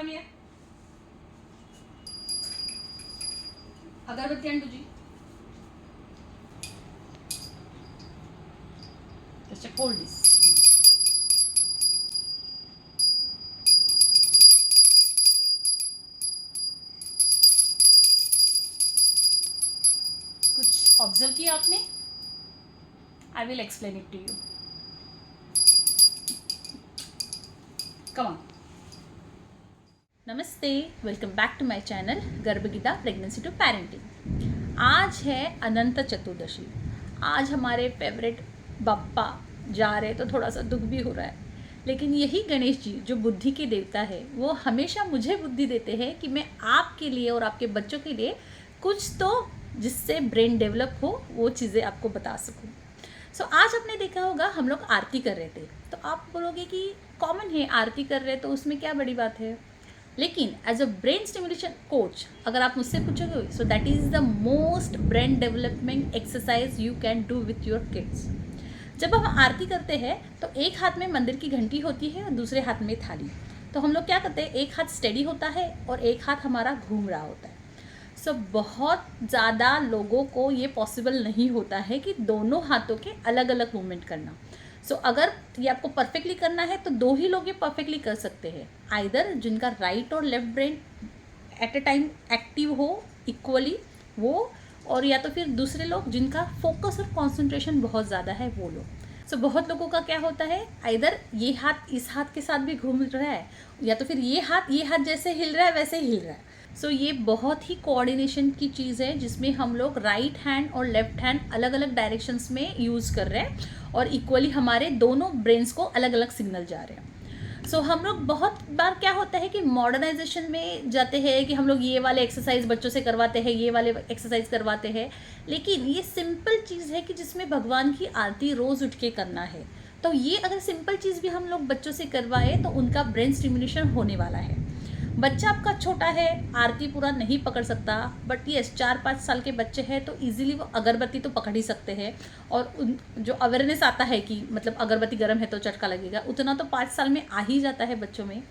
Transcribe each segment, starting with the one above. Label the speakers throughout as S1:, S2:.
S1: come here. अगरबत्ती आण तुझी. त्याच्या कोल्डीस. कुछ ऑब्जर्व किया आपने? I will explain it to you. Come on. नमस्ते, welcome back to my channel Garbhgeeta pregnancy to parenting. आज है अनंत चतुर्दशी. आज हमारे फेवरेट बप्पा जा रहे तो थोड़ा सा दुख भी हो रहा है, लेकिन यही गणेश जी जो बुद्धि के देवता है वो हमेशा मुझे बुद्धि देते हैं कि मैं आपके लिए और आपके बच्चों के लिए कुछ तो जिससे ब्रेन डेवलप हो वो चीज़ें आपको बता सकूं. सो आज आपने देखा होगा हम लोग आरती कर रहे थे, तो आप बोलोगे कि कॉमन है आरती कर रहे तो उसमें क्या बड़ी बात है. लेकिन as a brain stimulation coach अगर आप मुझसे पूछोगे, so that is the most brain development exercise you can do with your kids. जब हम आरती करते हैं तो एक हाथ में मंदिर की घंटी होती है और दूसरे हाथ में थाली. तो हम लोग क्या करते हैं, एक हाथ स्टेडी होता है और एक हाथ हमारा घूम रहा होता है. सो बहुत ज़्यादा लोगों को ये पॉसिबल नहीं होता है कि दोनों हाथों के अलग अलग मूवमेंट करना. सो अगर ये आपको परफेक्टली करना है तो दो ही लोग ये परफेक्टली कर सकते हैं, आइदर जिनका राइट और left brain at a time active हो इक्वली वो, और या तो फिर दूसरे लोग जिनका फोकस और कंसंट्रेशन बहुत ज़्यादा है वो लोग. सो बहुत लोगों का क्या होता है, आइदर ये हाथ इस हाथ के साथ भी घूम रहा है या तो फिर ये हाथ जैसे हिल रहा है वैसे हिल रहा है. सो ये बहुत ही कोऑर्डिनेशन की चीज़ है जिसमें हम लोग राइट हैंड और लेफ्ट हैंड अलग अलग डायरेक्शंस में यूज़ कर रहे हैं और इक्वली हमारे दोनों ब्रेन्स को अलग अलग सिग्नल जा रहे हैं. सो हम लोग बहुत बार क्या होता है कि मॉडर्नाइजेशन में जाते हैं कि हम लोग ये वाले एक्सरसाइज बच्चों से करवाते हैं, ये वाले एक्सरसाइज करवाते हैं, लेकिन ये सिंपल चीज़ है कि जिसमें भगवान की आरती रोज़ उठ के करना है. तो ये अगर सिंपल चीज़ भी हम लोग बच्चों से करवाए तो उनका ब्रेन स्टिमुलेशन होने वाला है. बच्चा आपका छोटा है, आरती पूरा नहीं पकड़ सकता, बट यस 4-5 साल के बच्चे हैं तो इजीली वो अगरबत्ती तो पकड़ ही सकते हैं. और उन जो अवेयरनेस आता है कि मतलब अगरबत्ती गर्म है तो चटका लगेगा, उतना तो 5 साल में आ ही जाता है बच्चों में.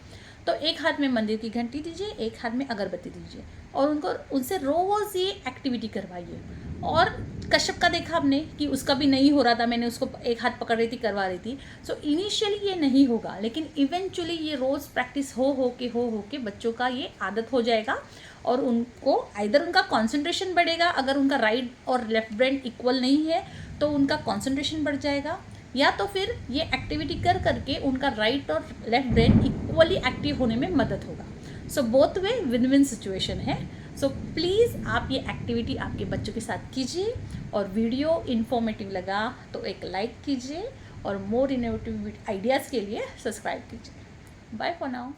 S1: तो एक हाथ में मंदिर की घंटी दीजिए, एक हाथ में अगरबत्ती दीजिए और उनसे रोज़ ये एक्टिविटी करवाइए. और कश्यप का देखा आपने कि उसका भी नहीं हो रहा था, मैंने उसको एक हाथ पकड़ रही थी करवा रही थी. सो इनिशियली ये नहीं होगा, लेकिन इवेंचुअली ये रोज़ प्रैक्टिस हो के बच्चों का ये आदत हो जाएगा और उनको आइदर उनका कंसंट्रेशन बढ़ेगा. अगर उनका राइट और लेफ्ट ब्रेन इक्वल नहीं है तो उनका कंसंट्रेशन बढ़ जाएगा, या तो फिर ये एक्टिविटी करके उनका राइट और लेफ्ट ब्रेन इक्वली एक्टिव होने में मदद होगा. So both way win win situation है. सो प्लीज़ आप ये एक्टिविटी आपके बच्चों के साथ कीजिए और वीडियो इन्फॉर्मेटिव लगा तो एक लाइक कीजिए और मोर इनोवेटिव आइडियाज़ के लिए सब्सक्राइब कीजिए. Bye for now.